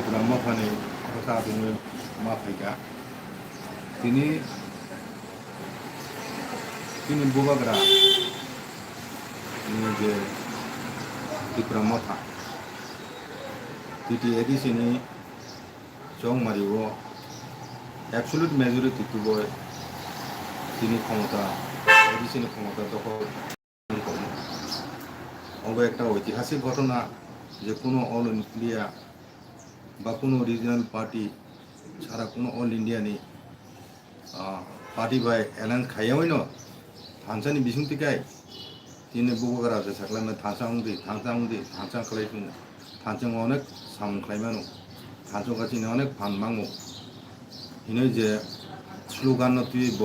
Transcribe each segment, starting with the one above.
Brahmapani Prasadu Mafika. Tini Bubagra ini di Brahmata. Titi edisi ini Jong Mariwo absolute majority tu boy tini ক্ষমতা edisi ini ক্ষমতা দখল করে। অঙ্গ একটা ঐতিহাসিক ঘটনা যে কোনো অল ইন্ডিয়া বা কোনো রিজনাল পার্টি ছাড়া কোনো অল ইন্ডিয়া নেই পার্টি বাই অ্যালায়েন্স খাইয়াই ন থানসানি বিসুংতিকাই তিনি বুবগারা যে সাকলামে থানসাং খালাইতুং থানসাং অনেক সাম খাইমানো থানসাং গাছিনে অনেক ফানমাঙো হিनै যে স্লোগান তুই ব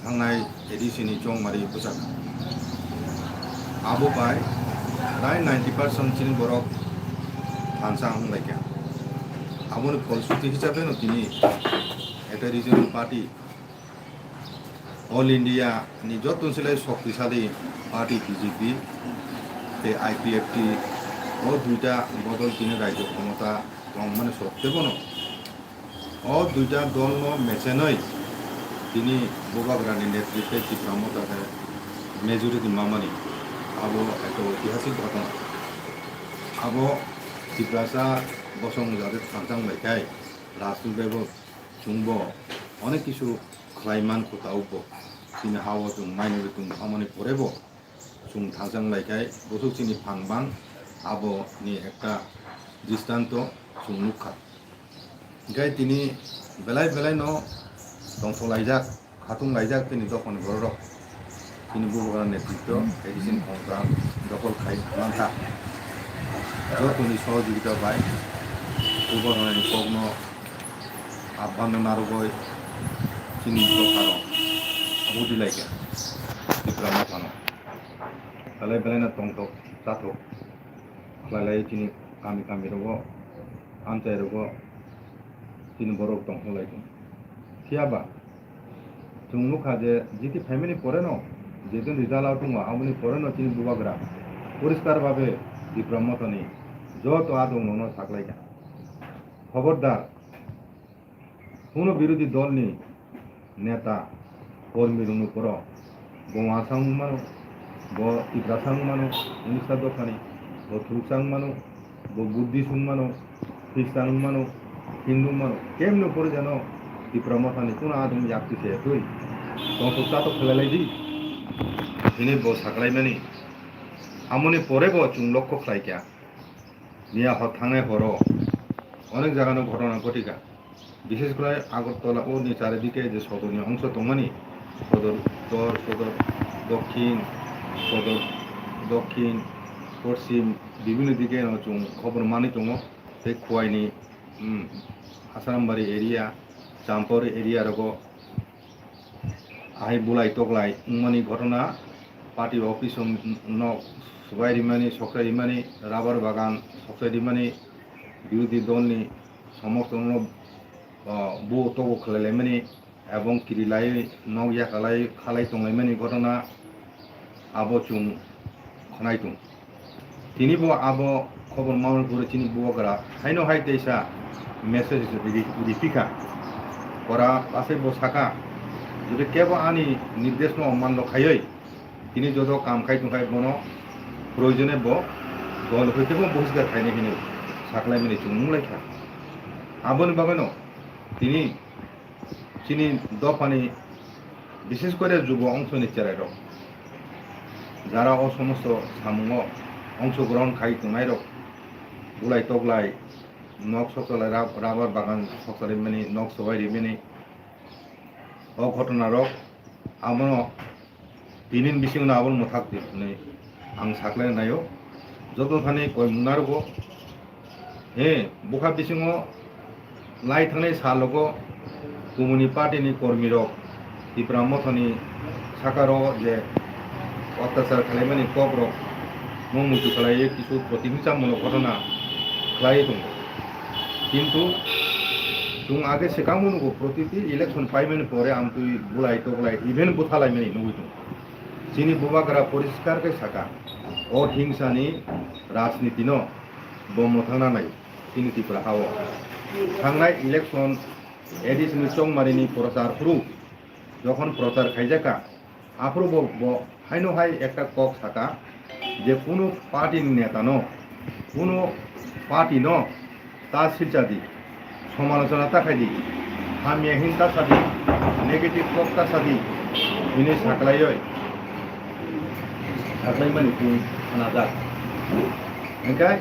थांनाय एडिशननि जंमारि पोशाक आबो बाय प्राय 90% चिनि बरक थानसा हंलायका आबोनि फलश्रुति हिसाबै न तिनि এটা রিজনাল পার্টি অল ইন্ডিয়া नि যতনসিলাই শক্তিশালী পার্টি বিজেপি তে আইপিএফটি ও দুইটা বদল তিনি রাজ্য ক্ষমতা দং মানে সত্ত্বেও ও দুইটা দল মেচেনই তিনি বুবাগ্রানি নেতৃত্বে যে ব্রহ্মতা মেজরিটি মামানি আবো একটা ঐতিহাসিক ঘটনা আবো চিপ্রাসা বসং যাদের থানসাং লাইকাই রাজনীতিবাবু চুংব অনেক কিছু খাইমান কোথাওব তিনি হাওয়া চুং মাইনরি তুং খামানি পরেব চুং থানসাং লাইকাই বসু চিনি ফানবাং আবো নি একটা দৃষ্টান্ত চুং নুখা গাই তিনি বেলায় বেলায় ন দংথ লাইজাক খাতুং লাইজাক তিনি দখন গরক তিনি বুবগার নেতৃত্ব এডিসিন ক্ষমতা দখল খাইমান্থা যতনি সহযোগিতা পায় উবরণনি পগ্ন আহ্বান নারগয় চিনি দখার বুদি লাইকা বিক্রমা ফানো বেলায় বেলায় না তংথক চাথক খালাই চিনি কামি রব আমচাই রব তিনি বরক দংথ লাইতুং সিয়াবা जों नुखा जे जिति फैमिली परे न जेदिन रिजाल्ट आउट दङ आमुनि परे न चिनि बुबाग्रा परिष्कार भावे दि ब्रह्मतनि যত আদৌ ন থাকলাইকা খবরদার কোনো বিরোধী দলনি নেতা কর্মীর উপর বোমাসাং মানো ব ইব্রাসাং মানো উনিশা দোকানি ব থুকসাং মানো ব বুদ্ধিসুং মানো খ্রিস্টান মানো হিন্দু মানো কেমন উপরে যেন di Brahmapani kuna adung yakti se tuh, tongkol tato kelalai di, ini bos saklai mani, amoni pore bo cung lokko kelai kya, niya hot thangai horo, অনেক জায়গানো ঘটনা ঘটিকা, বিশেষ করে আগরতলা ও নি চারিদিকে যে সদনীয় অংশ তমানি সদর উত্তর সদর দক্ষিণ পশ্চিম বিভিন্ন দিকে চুং খবর মানি দङ बे খোয়াইনি আসারামবাড়ি এরিয়া চাম্পর এরিয়া রগো আহি বুলাই তগলাই উমানি ঘটনা পার্টি অফিস ন সুবাইরিমানি সক্রাইরিমানি রাবার বাগান সক্রাইরিমানি বিরোধী দলনি সমর্থন বো তগো খালাইলাইমানি এবং কিরিলাই নগ ইয়াকালাই খালাই তংলাইমানি ঘটনা আবো চুং খনাইতুং তিনি বো আবো খবর মাউন করে চিনি বুয়াগরা হাইনো হাই তেইসা মেসেজ রিপিকা করা পাশে বসাকা যদি কেবল আনি নির্দেশ অমান্য খাই তিনি যত কাম খাই তুখাই বন প্রয়োজনে ব দল হইতে বহিষ্কার খাইনে কিনে সাকলাই মিনি চুমুংলাইখা আবনি বাবেন তিনি চিনি দফানি বিশেষ করে যুব অংশ নিচ্ছারাই রক যারা ও সমস্ত সামুং অংশগ্রহণ খাই তুমাই রক বুলাই তগলাই নখ সকলে রাবার বাগান সকলে মানে নখ সবাই রিমেনি ও ঘটনা রক আমন তিনিন বিসিং না আবল মথাক দিনে আং সাকলাই নাयो যত খানি কয় মুনারব হে বুখা বিসিং লাই থানাই সালগ কমিউনি পার্টিনি কর্মী রক ব্রহ্মথনি সাকার যে অত্যাচার খালাইমানি কব রক মুমুতু খালাই কিছু প্রতিহিংসামূলক ঘটনা খালাই দङ কিন্তু তুং আগে সেকামুনুগো প্রতিটি ইলেকশন পাইমেনি পরে আম তুই বুলাই তগলাই ইভেন বুথালাইমেনি নুগুইতুং চিনি বুবাগ্রা পরিষ্কার কে সাকা ও হিংসানি রাজনীতি ন বমথানা নাই তিনি ত্রিপুরা হাও थांनाय इलेक्शन एडिशनल चौमारिनि प्रचार फुरु যখন প্রচার খাইজাকা আফরু হাইনো হাই একটা কক থাকা যে কোনো পার্টির নেতা ন কোনো পার্টি ন তার সিলচাদি সমালোচনা তাকাইদি হামিয়া হিংসা সাদি নেগেটিভ কক্তা সাদি বিনি সাকলাই মানে কোন নাজাক ओंखाय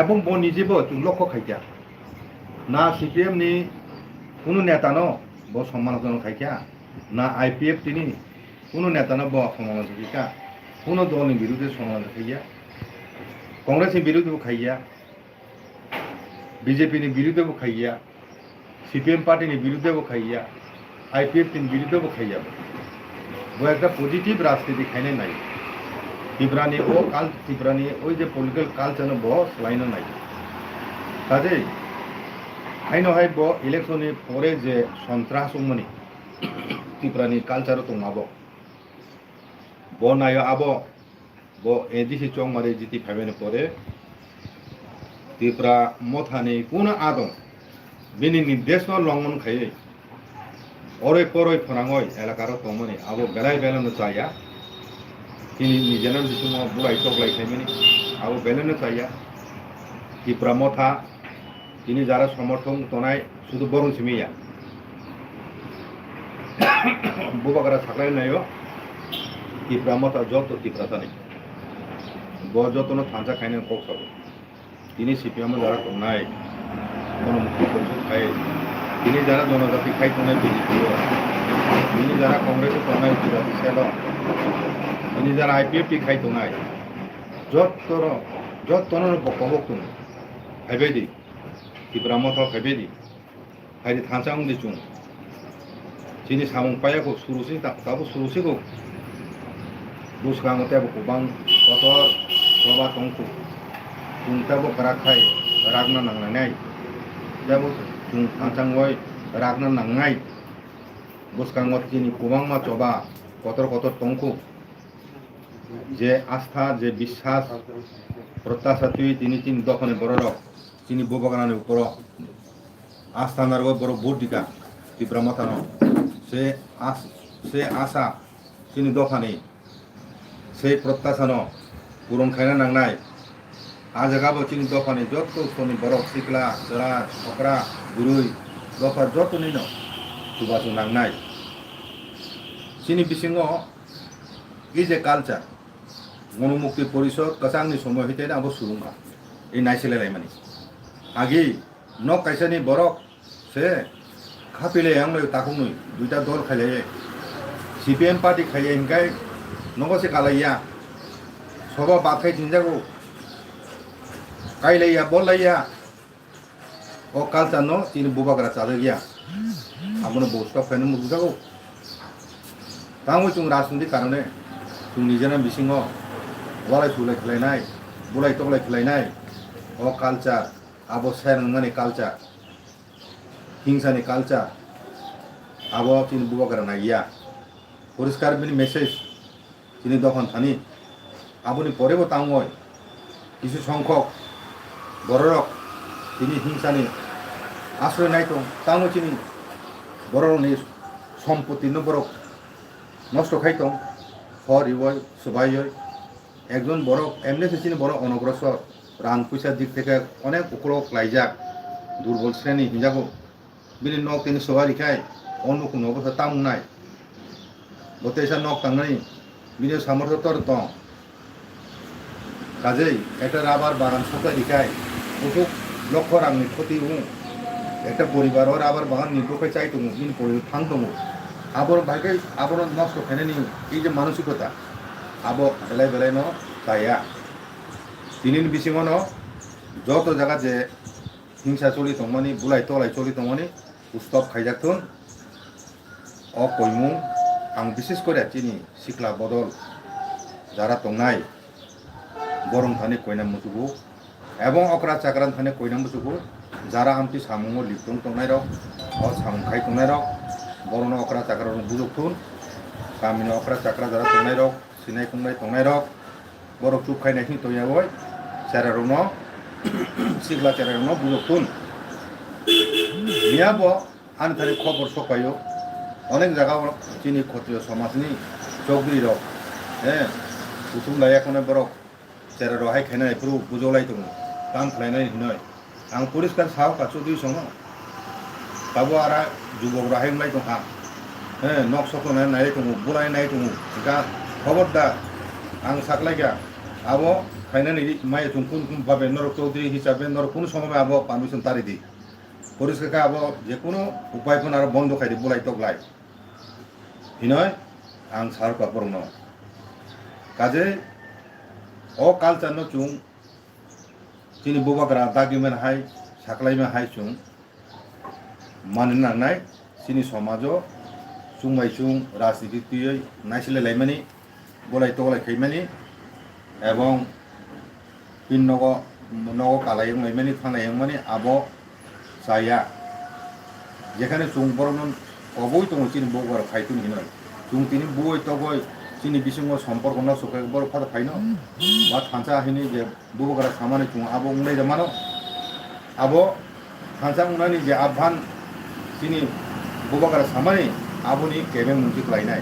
এবং ব নিজেবো তুই লক্ষ্য খাইয়া না সিপিএম নি কোনো নেতা ন ব সমালোচনা খাইয়া না আইপিএফ তিনি কোনো নেতা ন ব সমালোচনা খাইয়া কোনো দলের বিরুদ্ধে সমালোচনা খাইয়া কংগ্রেসের বিরুদ্ধেও খাইয়া বিজেপির বিরুদ্ধেও খাইয়া সিপিএম পার্টির বিরুদ্ধেও খাইয়া আইপিএফ তিন বিরুদ্ধেও খাইয়া ব একটা পজিটিভ রাজনীতি খাইনে নাই ত্রিপুরানি ও কাল ত্রিপুরানি ওই যে পলিটিক্যাল কালচার ব সোলাইनो নাই কাজে হাইनो हाय ब इलेक्शननि परे जे सन्त्रासमनि ত্রিপুরানি कालचार दंमाबो ब नायो आबो ब एडिसि चौमारि जिति फाइबेनि परे ত্রিপুরা मथानि कुन आदम बिनि निर्देश लंघन खायै अरै परै फोनाङै एलाकारो तमनि आबो बेलाय बेलानो जाया তিনি নিজের বিসুম বুড়াই চকলাই খাইমেনি আবো বেলেনো চাইয়া ত্রিপুরা মথা তিনি যারা সমর্থন তনায় শুধু বরং সিমিয়া বুবাকারা সাকলাই নাইও ত্রিপুরা মথা যত ত্রিপুরা জানি ব যতন থানসা খাইনে কক সব তিনি সিপিএম যারা তনায় গণমুক্তি পরিষদ খায় তিনি যারা জনজাতি খাই তনায় বিজেপি তিনি যারা কংগ্রেস তনায় বিজেপি সেল ini যারা আইপিএফ টি খাইতো নাই যতন বকবকতুন হাইবেদি ত্রিপুরা মথা হাইবেদি হাইদি থানসাং দিচুং 지니 사몽 빠야고 수루시 다고 수루시고 루스강어 때고 고방 어터 저바 동쿠 둥타고 가라카이 라그나 낭나나이 자고 둥 탄창고이 라그나 낭나이 루스강어 지니 고방마 저바 কতর টঙ্কু যে আস্থা যে বিশ্বাস প্রত্যাশা তিনি দখনে বড় তিনি বুবগানের উপর আস্থা নারগ বড় ভোট দিকা ত্রিপুরা মথানো সে আশা তিনি দখানে সেই প্রত্যাশানো পূরণ খাইনা নাংনাই আজাগাবো তিনি দখানে যত সনি বড় সিকলা জরা ছকরা গুরুই দফা যত নিন সুবাসু নাংনাই তিনি বিসিঙ্গ এই যে কালচার গণমুক্তি পরিষদ কাসাংনি সময় হইতে আবো সুরুঙ্গা এই নাইসেলাই মানে আগে নক কাইসানি বরক সে খাপিলে আংলাই তাকুনুই দুইটা দল খাইলে সিপিএম পার্টি খাইয়ে হিংকাই নগসে কালাইয়া সবা বাখাই চিন্তাগো কাইলাইয়া বললাইয়া ও কালচার ন তিনি বুবাগরা চালে গিয়া আমরা বসটা ফেনে মুজাগো তাও जों राजनीति कारणे जों निजेना बिसिङ गलाय सुलाय खालायनाय बुलाय तगलाय खालायनाय अ कालचार आबो सेरनानि कालचार हिंसानि कालचार आबो तिनि बुबागारा नागिया परिष्कार बिनि मेसेज तिनि दखान थानि आबोनि परेबो तांगय किछु संख्यक बररक तिनि हिंसानि आश्रय नाय दं तांगो तिनि बररनि सम्पत्ति नबरक নষ্ট খাইতং হর ইবয় সবাই একজন বড় এমনি চিনি বড় অনগ্রসর রান পয়সার দিক থেকে অনেক উকলক লাইজাক দুর্বল শ্রেণী হিজাগো বিনি নক তিনি সবাই লিখায় অন্য কোনো অবস্থা তাম নাই বতেসা নক তাংনাই বিনি সামর্থ্য তর দং কাজেই একটা রাবার বাগান সবাই লিখায় অসুখ লক্ষ রাংনি ক্ষতি একটা পরিবার রাবার বাগান নির্ভর চাই দङ বিনি পরিবার থাং দङ আবর ভাইকে আবর নষ্ট খাইনি এই যে মানসিকতা আবো বেলায় বেলায় ন তাইয়া তিনি বিসিङ ন যত জায়গা যে হিংসা চলি দंमानि বুলাই তলাই চলি দंमानि উৎসব খাইজাকতুন অ কইমু আং বিশেষ করে চিনি সিকলা বদল যারা দंनाय গরম থানে কইনা মুসুগু এবং অকরা চাকরান থানে কইনা মুসুগু যারা আমতি সামুং লিপতং দंनाय রক অ সামুং খাই দंनाय রক বরণ অকরা চাকরা বুজুকতুন গামিন অকরা চাকরা যারা দंनाय রক সিনাই কুंनाय দंनाय রক বরক চুপ খাইনাयनि তৈয়া বয় সেরা রুন সিগলা চেরানো বুঝতুন মিয়াবো আনথারে খবর সকাইও অনেক জায়গা চিনি ক্ষত্রিয় সমাজনি চৌধুরী রক হ্যাঁ বুথুমলাই এখন বরক চেরার হাই খাইনাय পুরো বুঝলাই দङ কাম खालायनाय हिनय आं परिष्कार साव काचो दुइ सङ ताबो आरा जुबक राहायमलाय दंहा হ্যাঁ নক সকনাय नाय दङ बुलायनाय दङ गा खबरदार आं साख्लायगा आबो खायनानै माय जों কোন ভাবে নরক চৌধুরী হিসাবে নরক কোন সময় আবো পারমিশন তারি দি পরিষ্কার আবো যে কোনো উপায় কোন আর বন্ধ খাইদি বুলাই তকলাই হিনয় आं सार कापरनो काजे ओ कालचार न चुं चिनि बोबाग्रा दागिमेन हाय साख्लायमेन हाय चुं मानो नांनाय चिनि समाजो चुंबाय चुं राजनीतियै नायसिलायलायमानि गलाय तगलाय खैमानि एवं पिन नग नग कालायमानि थांनायमानि आबो जाया जेखाने चुं बरन अबय दङ चिनि बोबाग्रा फायतुन हिनय चुं तिनि बय तगय चिनि बिसिङाव सम्पर्क न सुखाय बर फादा फायनो बा थांसा हिनि जे बोबाग्रा सामानि चुं आबो उनाय जामानो आबो थांसा उनानि जे आभान चिनि बोबाग्रा सामानि आबोनि केबें मुंजि क्लायनाय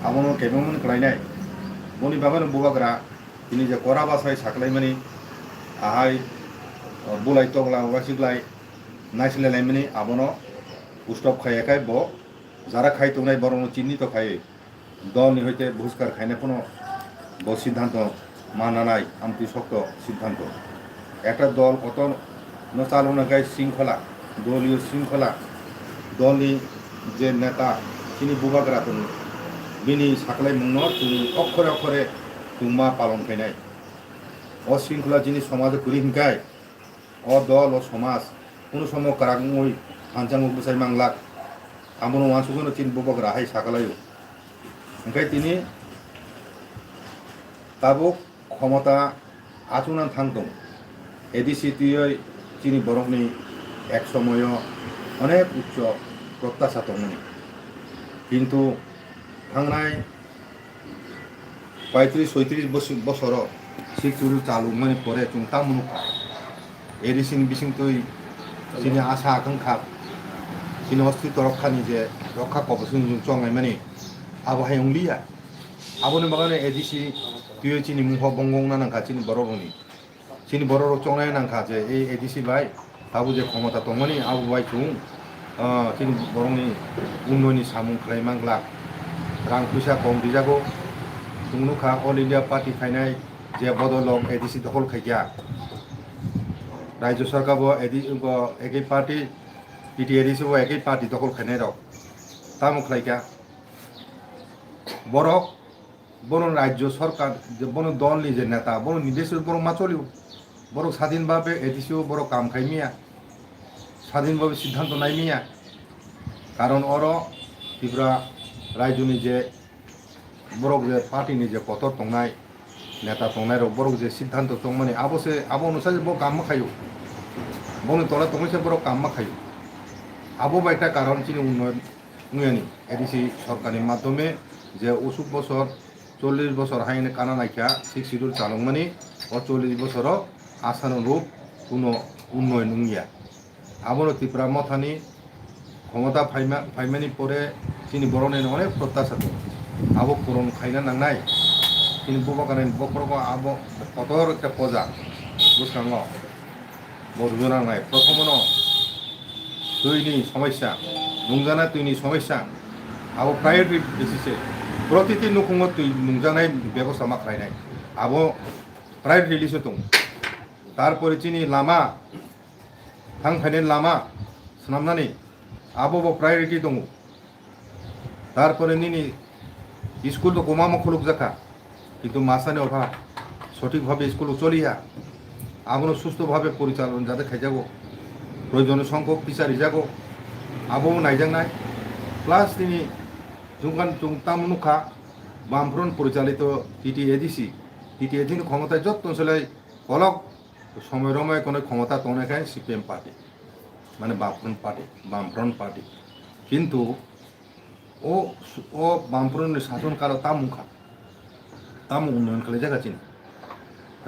आबोनो केबें मुन क्लायनाय बनि बाबानो बोबाग्रा चिनि जे करा बासाय साख्लायमानि आहाय बुलाय तगला वासिग्लाय नायसिलायलायमानि आबोनो उस्तब खायाखाय ब যারা খাইতো নাই বরং চিহ্নি তো খায় দলনি হইতে বহিষ্কার খাইনে কোনো সিদ্ধান্ত মানা নাই আমতি শক্ত সিদ্ধান্ত একটা দল কত চালনা গায় শৃঙ্খলা দলীয় শৃঙ্খলা দলনি যে নেতা তিনি বুবাগ্রা তুমি বিনি সাকলাই মুন তুমি অক্ষরে অক্ষরে তুমা পালন খাইনাই অশৃঙ্খলা যিনি সমাজে করি হিংকায় অ দল ও সমাজ কোনো সময় কারাগুই হানচাং বসাই মাংলাক आमोनो वासुगोनो चिन बोबाग्रा हाय साखालायो ओंखाय तिनि ताबो क्षमता आचुना थांदों एडिसिटियै चिनि बरंनि एक समय अनेक उच्च प्रत्याशा दंमोन किन्तु थांनाय 35-36 बছर सिक्सुरु चालु माने परे जों तामुनुखा एडिसिन बिसिंतै चिनि आशा आकांक्षा चिनि अस्तित्व रक्षानि जे रक्षा कबसुन जों चंगाय माने आबहाय उंलिया आबोनो बागाने एडिसि तुय चिनि मुह बंगं नानांखा चिनि बररो चंगाय नांखा जे ए एडिसि बाय आबो जे क्षमता दंमानि आबो बाय चुं चिनि बरंनि उन्नयनि सामुं खालायमांग्ला रां फैसा कम दिजागौ तुंनुखा अल इंडिया पार्टी खायनाय जे बदलक एडिसि दखल खायजा राज्य सरकार एके पार्टी PTADC एके पार्टी दखल खायनाय रक तामुक खायजा बरक बनो राज्य सरकार बनो दलनि जे नेता बनो निर्देश बरक मा चलियो बरक स्वाधीन भावे एडिसि बरक काम खायमिया स्वाधीन भावे सिद्धांत नायमिया कारण अर त्रिपुरा राज्यनि जे बरक जे पार्टीनि जे पथर दंनाय नेता दंनाय रक बरक जे सिद्धांत दं माने आबोसे आबो अनुसार बरक काम खायो बनो तला दंसे बरक काम खायो आबो बायटा कारण चिनि उन्नयन एडिसि सरकारनि माध्यमे जे 40 बছর 40 বছর हायने काना नायखा 6 শিডিউল चालुंगमानि अ 40 বছর आशानुरूप কোনো उन्नयन उंगिया आबोनो त्रिपुरा मथानि क्षमता फाइमानि परे चिनि बर'नि अनेक प्रत्याशा दं आबो पूरण खायना नांनाय चिनि बुबागानि बखरखौ आबो कतर একটা पजा बुसखाङो बरजो नांनाय प्रथमनो दैनि समस्या नुंजानाय दैनि समस्या आबो प्रायोरिटी बेसिसै प्रतिति नखुङो दै नुंजानाय बेबस्था मा खालायनाय आबो प्रायोरिटी लिस्टआव दं तारपरे चिनि लामा थांफायनाय लामा सोनाबनानै आबो प्रायोरिटी दङ तारपरे निनि स्कुल तो गमा खुलुक जाखा किन्तु मासानि अभाव सठिकभावे स्कुल चलिया आबोनो सुस्थभावे परिचालन जाते खायजागौ प्रयोजन संख्यक टिचार हिजागौ आबो नायजांनाय प्लास दिनै जोंगान जों तामुनुखा बामफ्रन परिचालित PTADC PTADC क्षमता যত অঞ্চলে অলক সময় রময় কোনো ক্ষমতা তনেখায় CPM পার্টি মানে বামফ্রন্ট পার্টি কিন্তু ও বামফ্রন্টनि শাসনকাল तामुखा तामु उन्नयन खालाय जागासिनो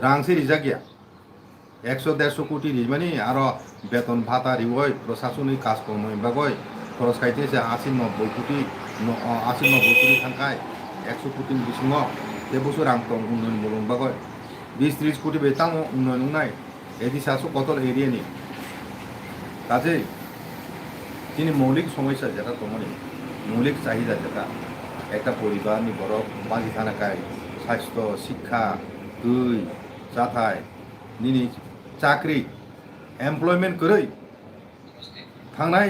रांसे रिजा गैया 100-150 কোটি রিমানি আরো বেতন ভাতা রিবই প্রশাসনিক কাজকর্ম বাগৈ খরচ খাইতেছে 80-90 কোটি 80-90 কোটি থাকায় 100 কোটি বিসঙ্গ তে বছর রাং দं উন্নয়ন বলুন বাগৈ 20-30 কোটি বেতাং উন্নয়ন নাই এদি সাসু কত এরিয়ানি কাজেই তিনি মৌলিক সমস্যা যেটা তোমার মৌলিক চাহিদা যেটা একটা পরিবারনি বড় বাজি থানাকায় স্বাস্থ্য শিক্ষা দুই যাথায় নিনি চাকরি এমপ্লয়মেন্ট করে থানাय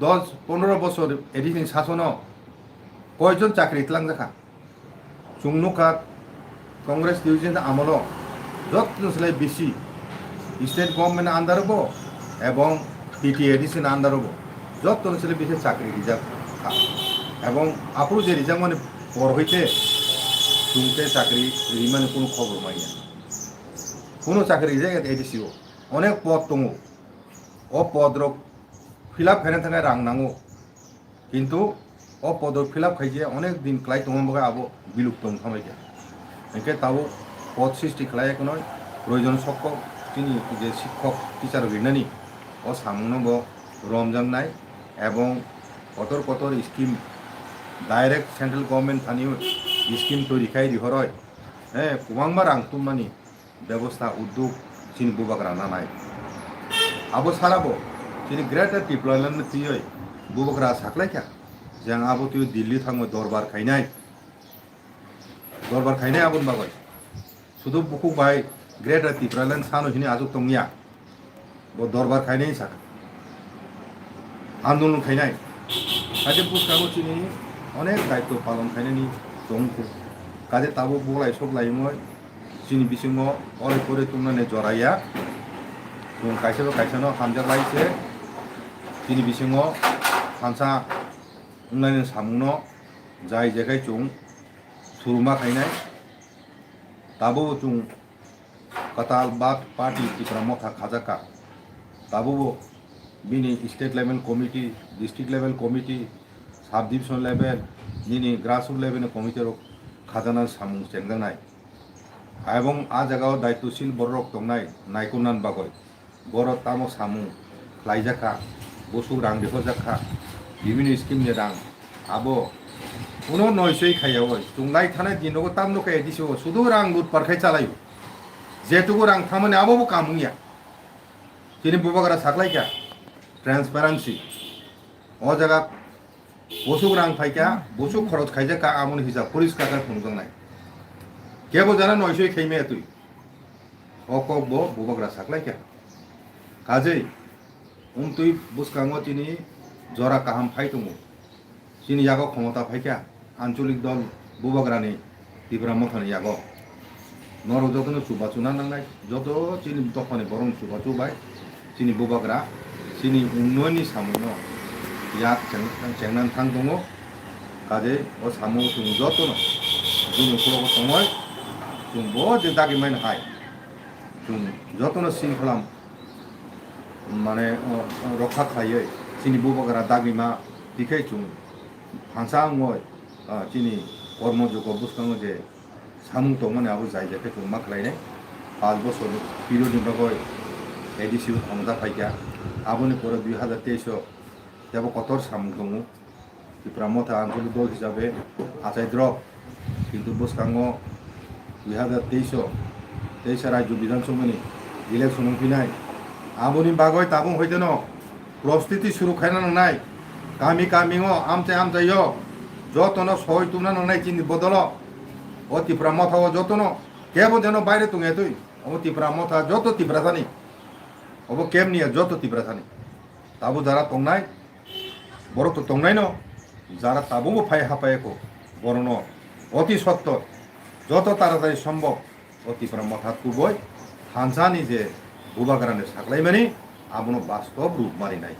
10-15 বছর এদিন শাসন কয়জন চাকরি ইতলাং দেখা চুংনুকা কংগ্রেস ডিভিশন আমল যত্নসলাই বেশি স্টেট গভর্নমেন্ট আন্ডার হব এবং টিটি এডিসিন আন্ডার হব যত্নসলাই বেশি চাকরি রিজার্ভ এবং আপনার যে রিজার্ভ মানে পর হইতে চুংতে চাকরি মানে কোনো খবর মাইয়া কোনো চাকরি রিজার্ভ এডিসিও অনেক পদ দङ ও পদ ফিল আপ খাইनो थाखाय रां नांगौ কিন্তু ও পদ ফিল আপ খাইছে অনেক দিন ক্লাই দङ আবো বিলুপ্ত খামাইছে একে তাও পদ সৃষ্টি খালায়াखै নয় প্রয়োজন শিক্ষক তিনি যে শিক্ষক টিচার গিনানি ও সামনব রমজান এবং কতর কতর স্কিম ডাইরেক্ট সেন্ট্রাল গভর্নমেন্ট থানিও স্কিম তৈরি খাই দিহরয় হ্যাঁ গোबांबा रां तुमनानि ব্যবস্থা উদ্যোগ চিনি বুবাকরা নানাই আবো সারাবো চিনি গ্রেটার ডিপ্লয়মেন্ট তুই বুবাকরা সাকলাইকা जों आबो तुई दिल्ली थाङो दरबार खायनाय आबोन बागय শুধু বুকু বাই গ্রেটার ডিপ্লয়মেন্ট সানো হিনি আজুক তংনিয়া বো দরবার খায়নাই সাক আন্দোলন খায়নাই কাজে পুস্কাগো চিনি অনেক দায়িত্ব পালন খায়নানি দংকু কাজে তাবো বলাই সকলাইমय চিনি বিসিङ अरे करे तुमनाने जराया जों कायसानो हामजा लाइसे चिनि बिसिङ हानसा उन्नायनि सामुनो जाय जेखाय जों सुरुमा खायनाय ताबो जों कताल बात पार्टी तिप्रा मथा खाजाका ताबो बिनि state level committee district level committee sub division level निनि ग्रासरुट लेवल कमिटी खाजाना सामु जेंजानाय এবং আ জায়গাও দায়িত্বশীল বড় দंनाय নাইকুনান বাগয় বড় তামো সামু লাইজাকা বসু রাং দেহজাকা বিভিন্ন স্কিমनि রাং আবো কোনো নয়সই খাইয়াও তুংলাই থানায় দিনগো তামनो কে দিছো শুধু রাং লুটপাট খাই চালাयो যেটুকু রাং থামনে আবো কামুইয়া তিনি বুবাগরা সাকলাইকা ট্রান্সপারেন্সি ও জায়গা বসু রাং ফাইকা বসু খরচ খাইজাকা আমন হিসাব পরিষ্কার খুনজংनाय কেবল জানা নয়সই খেইমে তুই অকব বুবাগরা সাকলাইকা কাজেই তুই বুসকাঙ্গ তিনি জরা কাহাম ফাই দङ চিনি ইয়াগো ক্ষমতা ফাইকা আঞ্চলিক দল বুবাগরানি ত্রিপুরা মথানি ইয়াগো নর যতনো চুবা চুনা নাंनाय যত চিনি তখনে বরং চুবা চুবাই চিনি বুবাগরা চিনি উন্নয়ননি সামুনো ইয়াক চেংনান থাং দङ কাজে ও সামু जों যতনো जों खलबो সময় जों बजे दागिमाइन हाय जों যতনো শৃঙ্খলাম মানে রক্ষা খাইয়ে চিনি বুবাগরা দাগিমা দিখাই जों हानसाङय चिनि কর্মযোগ্য বুসকাঙ্গ যে সামু দंमोन आबो जाय जेखे जों मा खालायनाय 5 বছর পিরিয়डनि बागय एडिसिव हमजा फाइका आबोनि परे 2023 जेबो कतर सामु दङ ত্রিপুরা মথা আঞ্চলিক দল হিসাবে আচাইদ্র কিন্তু বুসকাঙ্গ 2023 রাজ্য বিধানসভাनि ইলেকশন ফিনাय आबोनि बागय ताबुं हयदेन प्रस्তুতি शुरू खायना नांनाय गामि गामिङ आमचायो যতনো সই তুমনা নাंनाय চিনি বদল ও ত্রিপুরা মথা যতনো কেবো যেন বাইরে তুঙে তুই ও ত্রিপুরা মথা যত ত্রিপুরা জানি ও কেমনিয়া যত ত্রিপুরা জানি তাবো যারা তংनाय বড় তো তংनाय ন যারা তাবো ফাই হাপায়কো বড় ন অতি সত্তর যত তাড়াতাড়ি সম্ভব ও ত্রিপুরা মথা তুবই হানসানি যে বুবাগরানে সাকলাইমানি আবনো বাস্তব রূপ মারিনাय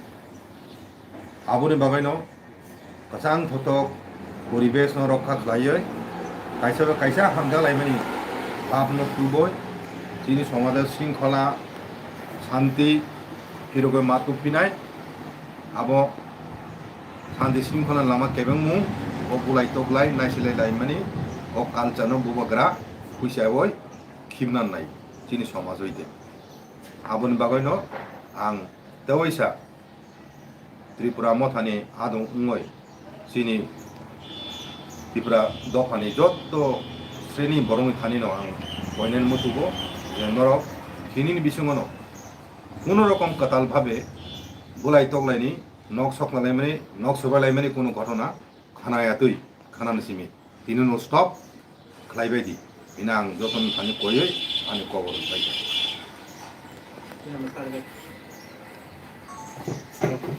आबोनि बागैनो गसां थथक परिवेश रक्षा खालायै कायसा हामजा लाइमानि आपनो तुबय चिनि समाजर शृंखला शांति हिरोगै मातुफिनाय आबो शांति शृंखला लामा केबेंमु ओ बुलाय तगलाय नायसिलाय लाइमानि ओ कालचारनो बुबाग्रा फैसायै खिमनाननाय चिनि समाज हइते aboni bagayno ang tewaisa Tripura mothani adong ungoi sini Tripura dophani jotto শ্রেণী বরং থানিনো আং বয়নেন মতুগো যে নরক খিনিনি বিসঙ্গনো কোনো রকম কাতালভাবে বুলাই তগলাইনি নখ সকলাইমানি নখ সবাইলাইমানি কোনো ঘটনা খানায়াতই খানানসিমি তিনুনো স্টপ খালাইবাयदि बिना आं जतन थानि कयै आंनि खबर बायदि